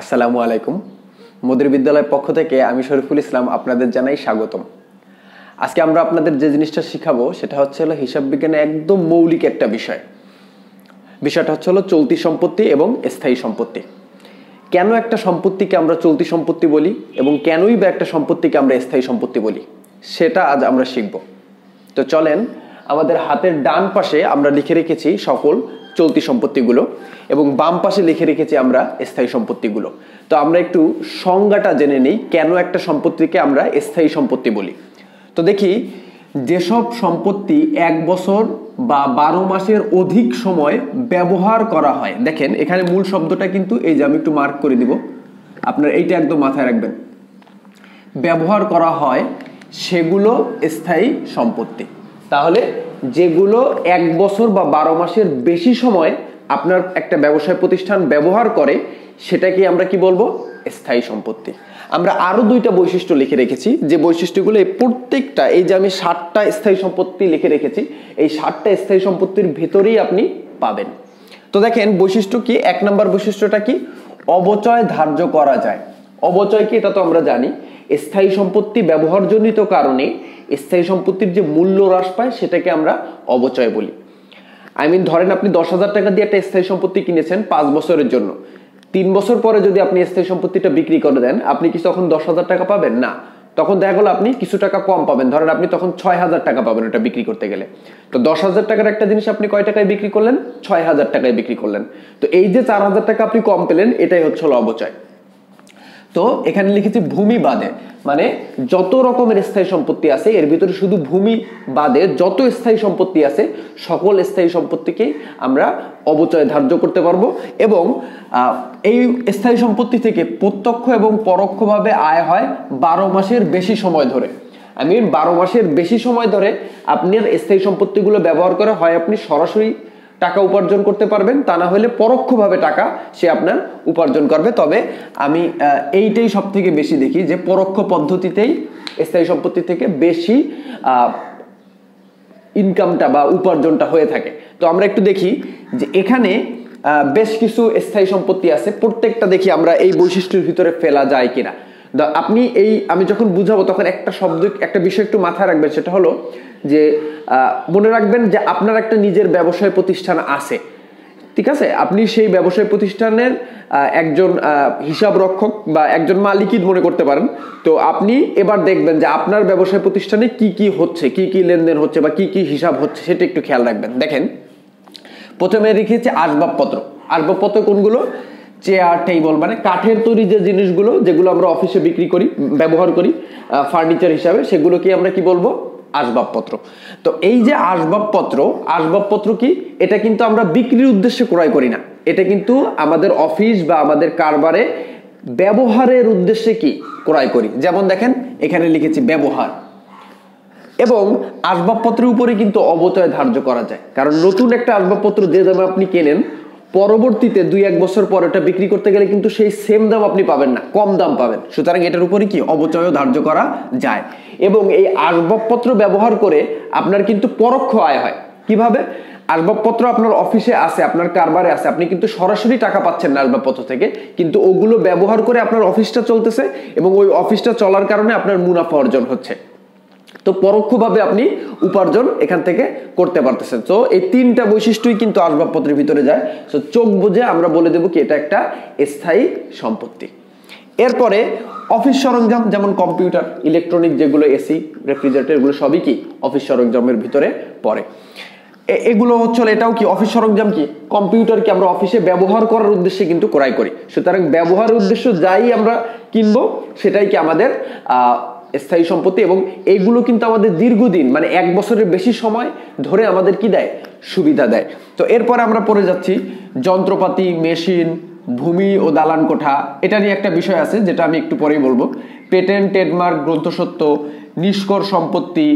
আসসালামু আলাইকুম। মোদের বিদ্যালয়ের পক্ষ থেকে আমি শরীফুল ইসলাম আপনাদের জানাই স্বাগতম। আজকে আমরা আপনাদের যে জিনিসটা শিখাবো সেটা হচ্ছে হিসাব বিজ্ঞানে একদম মৌলিক একটা বিষয়। বিষয়টা হচ্ছে চলতি সম্পত্তি এবং স্থায়ী সম্পত্তি। কেন একটা সম্পত্তিকে আমরা চলতি সম্পত্তি বলি এবং কেনই বা একটা সম্পত্তিকে আমরা স্থায়ী সম্পত্তি বলি সেটা আজ আমরা শিখব। তো চলেন, আমাদের হাতের ডান পাশে আমরা লিখে রেখেছি সকল চলতি সম্পত্তিগুলো এবং বাম পাশে লিখে রেখেছি আমরা স্থায়ী সম্পত্তিগুলো। তো আমরা একটু সংজ্ঞাটা জেনে নিই কেন একটা সম্পত্তিকে আমরা স্থায়ী সম্পত্তি বলি। তো দেখি, যেসব সম্পত্তি 1 বছর বা 12 মাসের অধিক সময় ব্যবহার করা হয়, দেখেন এখানে মূল শব্দটা কিন্তু এই যে আমি একটু মার্ক করে দিব, আপনার এইটা একদম মাথায় রাখবেন, ব্যবহার করা হয় সেগুলো স্থায়ী সম্পত্তি। তাহলে যেগুলো 1 বছর বা 12 মাসের বেশি সময় আপনার একটা ব্যবসায় প্রতিষ্ঠান ব্যবহার করে সেটাকে আমরা কি বলবো? স্থায়ী সম্পত্তি। আমরা আরো 2টা বৈশিষ্ট্য লিখে রেখেছি, যে বৈশিষ্ট্যগুলো এই প্রত্যেকটা, এই যে আমি 7টা স্থায়ী সম্পত্তি লিখে রেখেছি, এই 7টা স্থায়ী সম্পত্তির ভেতরেই আপনি পাবেন। তো দেখেন বৈশিষ্ট্য কি, 1 নম্বর বৈশিষ্ট্যটা কি? অবচয় ধার্য করা যায়। অবচয় কি এটা তো আমরা জানি, স্থায়ী সম্পত্তি ব্যবহারজনিত কারণে স্থায়ী সম্পত্তির যে মূল্য হ্রাস পায় সেটাকে আমরা অবচয় বলি। ধরেন আপনি 10,000 টাকা দিয়ে একটা স্থায়ী সম্পত্তি কিনেছেন 5 বছরের জন্য, 3 বছর পরে যদি আপনি স্থায়ী সম্পত্তিটা বিক্রি করে দেন, আপনি কি তখন 10,000 টাকা পাবেন? না, তখন দেখা গেল আপনি কিছু টাকা কম পাবেন। ধরেন আপনি তখন 6,000 টাকা পাবেন ওটা বিক্রি করতে গেলে। তো 10,000 টাকার একটা জিনিস আপনি কয় টাকায় বিক্রি করলেন? 6,000 টাকায় বিক্রি করলেন। তো এই যে 4,000 টাকা আপনি কম পেলেন, এটাই হচ্ছে অবচয়। তো এখানে লিখেছি ভূমি বাদে, মানে যত রকমের স্থায়ী সম্পত্তি আছে এর ভিতরে শুধু ভূমি বাদে যত স্থায়ী সম্পত্তি আছে সকল স্থায়ী সম্পত্তিকেই আমরা অবচয় ধার্য করতে পারবো। এবং এই স্থায়ী সম্পত্তি থেকে প্রত্যক্ষ এবং পরোক্ষভাবে আয় হয় 12 মাসের বেশি সময় ধরে। 12 মাসের বেশি সময় ধরে আপনার স্থায়ী সম্পত্তিগুলো ব্যবহার করে হয় আপনি সরাসরি টাকা উপার্জন করতে পারবেন, তা না হলে পরোক্ষভাবে টাকা সে আপনার উপার্জন করবে। তবে আমি এইটাই সব থেকে বেশি দেখি যে পরোক্ষ পদ্ধতিতেই স্থায়ী সম্পত্তি থেকে বেশি ইনকামটা বা উপার্জনটা হয়ে থাকে। তো আমরা একটু দেখি যে এখানে বেশ কিছু স্থায়ী সম্পত্তি আছে, প্রত্যেকটা দেখি আমরা এই বৈশিষ্ট্যের ভিতরে ফেলা যায় কিনা। আপনি আমি যখন বুঝাবো তখন একটা শব্দ, একটা বিষয় একটু মাথায় রাখবেন, সেটা হলো যে মনে রাখবেন যে আপনার একটা নিজের ব্যবসায় প্রতিষ্ঠান আছে, ঠিক আছে? আপনি সেই ব্যবসায় প্রতিষ্ঠানের একজন হিসাব রক্ষক বা একজন মালিকই মনে করতে পারেন। তো আপনি এবার দেখবেন যে আপনার ব্যবসায় প্রতিষ্ঠানে কি কি হচ্ছে, কি কি লেনদেন হচ্ছে বা কি কি হিসাব হচ্ছে সেটা একটু খেয়াল রাখবেন। দেখেন প্রথমে রেখেছি আসবাবপত্র। আসবাবপত্র কোনগুলো? চেয়ার, টেবিল, মানে কাঠের তৈরি যে জিনিসগুলো যেগুলো আমরা অফিসে বিক্রি করি, ব্যবহার করি ফার্নিচার হিসাবে, সেগুলোকে আমরা কি বলবো? আসবাবপত্র। তো এই যে আসবাবপত্র কি, এটা কিন্তু আমরা বিক্রির উদ্দেশ্যে ক্রয় করি না, এটা কিন্তু আমাদের অফিস বা আমাদের কারবারে ব্যবহারের উদ্দেশ্যে কি ক্রয় করি। যেমন দেখেন এখানে লিখেছি ব্যবহার। এবং আসবাবপত্রের উপরে কিন্তু অবচয় ধার্য করা যায়, কারণ নতুন একটা আসবাবপত্র যে দামে আপনি কেনেন, পরবর্তীতে 2-1 বছর পর এটা বিক্রি করতে গেলে কিন্তু সেই সেম দাম আপনি পাবেন না, কম দাম পাবেন। সুতরাং এটার উপরে কি অবচয়ও ধার্য করা যায়। এবং এই আসবাবপত্র ব্যবহার করে আপনার কিন্তু পরোক্ষ আয় হয়। কিভাবে? আসবাবপত্র আপনার অফিসে আছে, আপনার কারবারে আছে, আপনি কিন্তু সরাসরি টাকা পাচ্ছেন না আসবাবপত্র থেকে, কিন্তু ওগুলো ব্যবহার করে আপনার অফিসটা চলতেছে এবং ওই অফিসটা চলার কারণে আপনার মুনাফা অর্জন হচ্ছে। তো পরোক্ষভাবে আপনি উপার্জন এখান থেকে করতে পারতেছেন। তো এই 3টা বৈশিষ্ট্যই কিন্তু আসবাবপত্রের ভিতরে যায়। তো চোখ বুঝে আমরা বলে দেব কি এটা একটা স্থায়ী সম্পত্তি। এরপরে অফিস সরঞ্জাম, যেমন কম্পিউটার, ইলেকট্রনিক যেগুলো, এসি, রেফ্রিজারেটর, এগুলো সবই কি অফিস সরঞ্জামের ভিতরে পড়ে। এগুলো হচ্ছে, এটাও কি অফিস সরঞ্জাম। কি কম্পিউটার কি আমরা অফিসে ব্যবহার করার উদ্দেশ্যে কিন্তু ক্রয় করি। সুতরাং ব্যবহারের উদ্দেশ্য যাই আমরা কিনবো সেটাই কি আমাদের স্থায়ী সম্পত্তি। এবং এইগুলো কিন্তু আমাদের দীর্ঘদিন, মানে 1 বছরের বেশি সময় ধরে আমাদের কি দেয়? সুবিধা দেয়। তো এরপরে আমরা পড়ে যাচ্ছি যন্ত্রপাতি, মেশিন, ভূমি ও দালান কোঠা। এটা নিয়ে একটা বিষয় আছে যেটা আমি একটু পরেই বলবো। পেটেন্ট, ট্রেডমার্ক, গ্রন্থসত্ত্ব, নিষ্কর সম্পত্তি,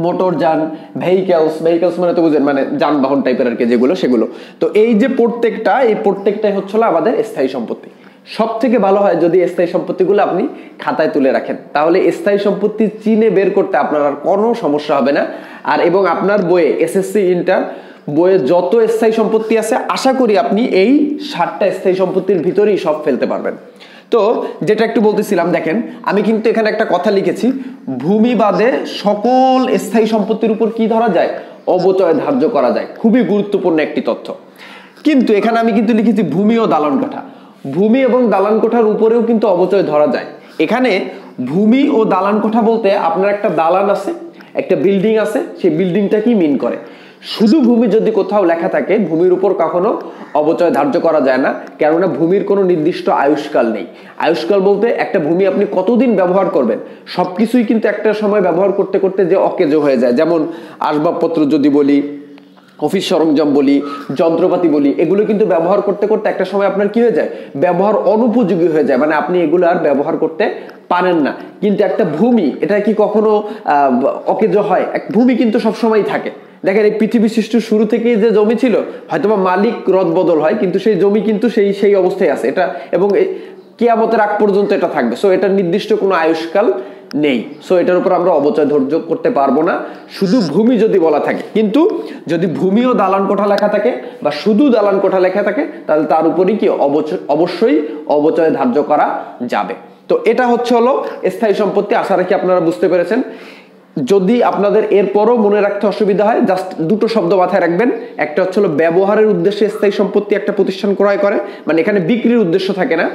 মোটরযান, ভেহিকেলস মানে তো বুঝেন, মানে যানবাহন টাইপের আর কি যেগুলো, সেগুলো। তো এই যে প্রত্যেকটাই হচ্ছে আমাদের স্থায়ী সম্পত্তি। সব থেকে ভালো হয় যদি স্থায়ী সম্পত্তিগুলো আপনি খাতায় তুলে রাখেন, তাহলে স্থায়ী সম্পত্তি চিনে বের করতে আপনার আর কোনো সমস্যা হবে না। আর এবং আপনার বইয়ে এসএসসি, ইন্টার বইয়ে যত স্থায়ী সম্পত্তি আছে আশা করি আপনি এই 60টা স্থায়ী সম্পত্তির ভিতরেই সব ফেলতে পারবেন। তো যেটা একটু বলতেছিলাম, দেখেন আমি কিন্তু এখানে একটা কথা লিখেছি, ভূমি বাদে সকল স্থায়ী সম্পত্তির উপর কি ধরা যায়, অবচয় ধার্য করা যায়। খুবই গুরুত্বপূর্ণ একটি তথ্য। কিন্তু এখানে আমি কিন্তু লিখেছি ভূমি ও দালান কোঠা। ভূমি এবং দালান কোঠার উপরেও কিন্তু অবচয় ধরা যায়। এখানে ভূমি ও দালান কোঠা বলতে আপনার একটা দালান আছে, একটা বিল্ডিং আছে, সেই বিল্ডিংটা কি মিন করে। শুধু ভূমি যদি কোথাও লেখা থাকে, ভূমির উপর কখনো অবচয় ধার্য করা যায় না, কেননা ভূমির কোনো নির্দিষ্ট আয়ুষ্কাল নেই। আয়ুষ্কাল বলতে একটা ভূমি আপনি কতদিন ব্যবহার করবেন, সবকিছুই কিন্তু একটা সময় ব্যবহার করতে করতে যে অকেজো হয়ে যায়। যেমন আসবাবপত্র যদি বলি, অফিস সরঞ্জাম বলি, যন্ত্রপাতি বলি, এগুলো কিন্তু ব্যবহার করতে করতে একটা সময় আপনার কি হয়ে যায়, ব্যবহার অনুপযোগী হয়ে যায়, মানে আপনি এগুলো আর ব্যবহার করতে পারেন না। কিন্তু একটা ভূমি, এটা কি কখনো অকেজো হয়? এক ভূমি কিন্তু সবসময় থাকে। দেখেন এই পৃথিবী সৃষ্টির শুরু থেকেই যে জমি ছিল, হয়তোবা মালিক রদবদল হয়, কিন্তু সেই জমি কিন্তু সেই অবস্থায় আছে এটা, এবং কিয়ামতের আগ পর্যন্ত এটা থাকবে। সো এটা নির্দিষ্ট কোনো আয়ুষ্কাল নেই। সো এটার উপর আমরা অবচয় ধৈর্য করতে পারবো না, শুধু ভূমি যদি বলা থাকে। কিন্তু যদি ভূমি ও দালান কোঠা লেখা থাকে বা শুধু দালান কোঠা লেখা থাকে, তাহলে তার উপরই কি অবশ্যই অবচয় ধার্য করা যাবে। তো এটা হলো স্থায়ী সম্পত্তি। আশা রাখি আপনারা বুঝতে পেরেছেন। যদি আপনাদের এরপরও মনে রাখতে অসুবিধা হয়, জাস্ট দুটো শব্দ মাথায় রাখবেন। একটা হলো ব্যবহারের উদ্দেশ্যে স্থায়ী সম্পত্তি একটা প্রতিষ্ঠান ক্রয় করে, মানে এখানে বিক্রির উদ্দেশ্য থাকে না।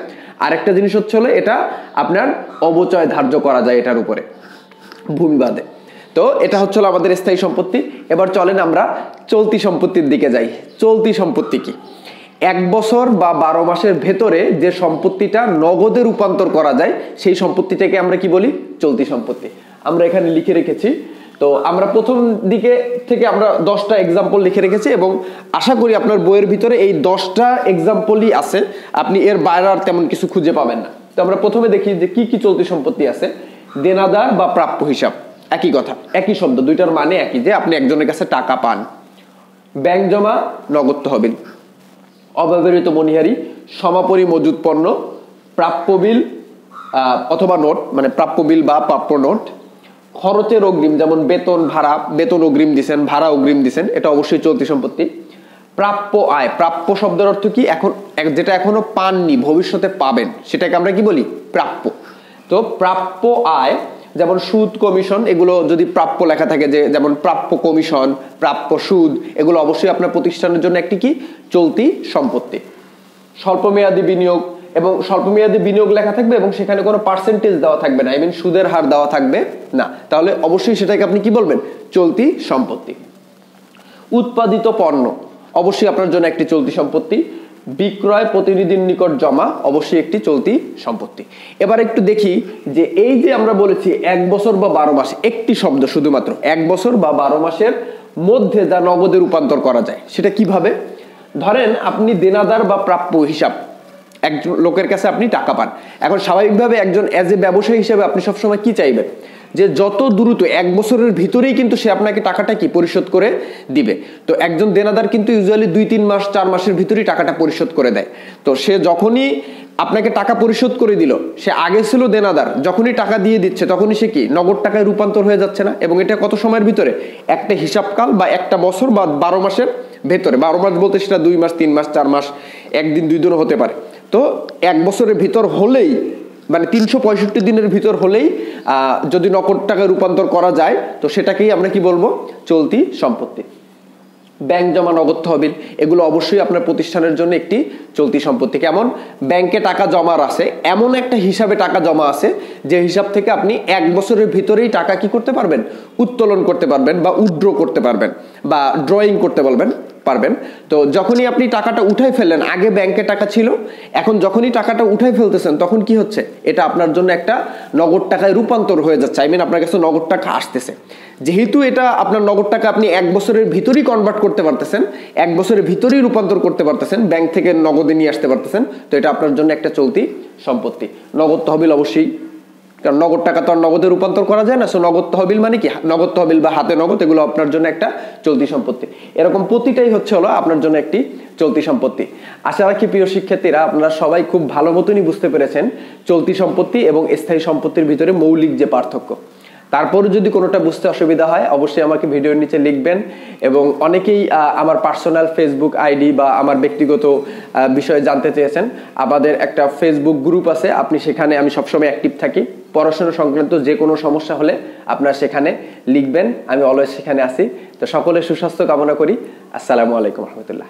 আর একটা জিনিস হলো এটা আপনার অবচয় ধার্য করা যায় এটার উপরে, ভূমি বাদে। তো এটা হলো আমাদের স্থায়ী সম্পত্তি। এবার চলেন আমরা চলতি সম্পত্তির দিকে যাই। চলতি সম্পত্তি কি? 1 বছর বা 12 মাসের ভেতরে যে সম্পত্তিটা নগদে রূপান্তর করা যায়, সেই সম্পত্তিটাকে আমরা কি বলি? চলতি সম্পত্তি। আমরা এখানে লিখে রেখেছি। তো আমরা প্রথম দিকে থেকে আমরা 10টা এক্সাম্পল লিখে রেখেছি, এবং আশা করি আপনার বইয়ের ভিতরে এই 10টা এক্সাম্পলই আছে, আপনি এর বাইরে আর তেমন কিছু খুঁজে পাবেন না। তো আমরা প্রথমে দেখি যে কি কি চলতি সম্পত্তি আছে। দেনাদার বা প্রাপ্য হিসাব, একই কথা, একই শব্দ, দুইটার মানে একই, যে আপনি একজনের কাছে টাকা পান। ব্যাংক জমা, নগদ তহবিল, অব্যবহৃত মনিহারি, সমাপনী মজুদ পণ্য, প্রাপ্য বিল অথবা নোট, মানে প্রাপ্য বিল বা প্রাপ্য নোট, খরচের অগ্রিম, যেমন বেতন ভাড়া, বেতন অগ্রিম দিছেন, ভাড়া অগ্রিম দিছেন, এটা অবশ্যই চলতি সম্পত্তি। প্রাপ্য আয়, প্রাপ্য শব্দের অর্থ কি? এখন যেটা এখনো পাননি, ভবিষ্যতে পাবেন, সেটাকে আমরা কি বলি? প্রাপ্য। তো প্রাপ্য আয়, যেমন সুদ, কমিশন, এগুলো যদি প্রাপ্য লেখা থাকে, যে যেমন প্রাপ্য কমিশন, প্রাপ্য সুদ, এগুলো অবশ্যই আপনার প্রতিষ্ঠানের জন্য একটি কি? চলতি সম্পত্তি। স্বল্পমেয়াদী বিনিয়োগ, এবং স্বল্পমেয়াদী বিনিয়োগ লেখা থাকবে এবং সেখানে কোনো পার্সেন্টেজ দেওয়া থাকবে না, সুদের হার দেওয়া থাকবে না, তাহলে অবশ্যই সেটাকে আপনি কি বলবেন? চলতি সম্পত্তি। উৎপাদিত পণ্য অবশ্যই আপনার জন্য একটি চলতি সম্পত্তি। বিক্রয় প্রতিনিধির নিকট জমা অবশ্যই একটি চলতি সম্পত্তি। এবার একটু দেখি যে এই যে আমরা বলেছি 1 বছর বা 12 মাস, একটি শব্দ শুধুমাত্র 1 বছর বা 12 মাসের মধ্যে যা নগদে রূপান্তর করা যায়, সেটা কিভাবে? ধরেন আপনি দেনাদার বা প্রাপ্য হিসাব, একজন লোকের কাছে আপনি টাকা পান। এখন স্বাভাবিকভাবে একজন এজ এ ব্যবসায়ী হিসেবে আপনি সবসময় কি চাইবেন? যে যত দ্রুত 1 বছরের ভিতরেই কিন্তু সে আপনাকে টাকাটা কি পরিশোধ করে দিবে। তো একজন দেনাদার কিন্তু ইউজুয়ালি 2-3 মাস 4 মাসের ভিতরেই টাকাটা পরিশোধ করে দেয়। তো সে যখনই আপনাকে টাকা পরিশোধ করে দিল, সে আগে ছিল দেনাদার, যখনই টাকা দিয়ে দিচ্ছে তখনই সে কি নগদ টাকায় রূপান্তর হয়ে যাচ্ছে না? এবং এটা কত সময়ের ভিতরে? একটা হিসাবকাল বা একটা বছর বা 12 মাসের ভেতরে। 12 মাস বলতে সেটা 2 মাস, 3 মাস, 4 মাস, 1 দিন 2 দিনও হতে পারে। তো 1 বছরের ভিতর হলেই, মানে 365 দিনের ভিতর হলেই যদি নগদ টাকায় রূপান্তর করা যায়, তো সেটাকেই আমরা কি বলবো? চলতি সম্পত্তি। ব্যাংক জমা, নগদ তহবিল, এগুলো অবশ্যই আপনার প্রতিষ্ঠানের জন্য একটি চলতি সম্পত্তি। কেমন? ব্যাংকে টাকা জমার আছে, এমন একটা হিসাবে টাকা জমা আছে যে হিসাব থেকে আপনি 1 বছরের ভিতরেই টাকা কি করতে পারবেন? উত্তোলন করতে পারবেন বা উইথড্র করতে পারবেন বা ড্রয়িং করতে পারবেন। তো যখনই আপনি টাকাটা উঠাই ফেললেন, আগে ব্যাংকে টাকা ছিল, এখন যখনই টাকাটা উঠাই ফেলতেছেন তখন কি হচ্ছে? এটা আপনার জন্য একটা নগদ টাকায় রূপান্তর হয়ে যাচ্ছে, আপনার কাছে নগদ টাকা আসতেছে। যেহেতু এটা আপনার নগদ টাকা আপনি 1 বছরের ভিতরেই কনভার্ট করতে পারতেছেন, 1 বছরের ভিতরেই রূপান্তর করতে পারতেছেন, ব্যাংক থেকে নগদে নিয়ে আসতে পারতেছেন, তো এটা আপনার জন্য একটা চলতি সম্পত্তি। নগদ তহবিল অবশ্যই, কারণ নগদ টাকা তো আর নগদে রূপান্তর করা যায় না। সো নগদ তহবিল মানে কি? নগদ তহবিল বা হাতে নগদ, এগুলো আপনার জন্য একটা চলতি সম্পত্তি। এরকম প্রতিটাই হলো আপনার জন্য একটি চলতি সম্পত্তি। আশা রাখি প্রিয় শিক্ষার্থীরা আপনারা সবাই খুব ভালো মতনই বুঝতে পেরেছেন চলতি সম্পত্তি এবং স্থায়ী সম্পত্তির ভিতরে মৌলিক যে পার্থক্য। তারপর যদি কোনোটা বুঝতে অসুবিধা হয় অবশ্যই আমাকে ভিডিওর নিচে লিখবেন। এবং অনেকেই আমার পার্সোনাল ফেসবুক আইডি বা আমার ব্যক্তিগত বিষয়ে জানতে চেয়েছেন। আমাদের একটা ফেসবুক গ্রুপ আছে, আপনি সেখানে, আমি সবসময় অ্যাক্টিভ থাকি। পড়াশোনা সংক্রান্ত যে কোনো সমস্যা হলে আপনারা সেখানে লিখবেন, আমি অলওয়েজ সেখানে আছি। তো সকলের সুস্বাস্থ্য কামনা করি। আসসালামু আলাইকুম রহমতুল্লাহ।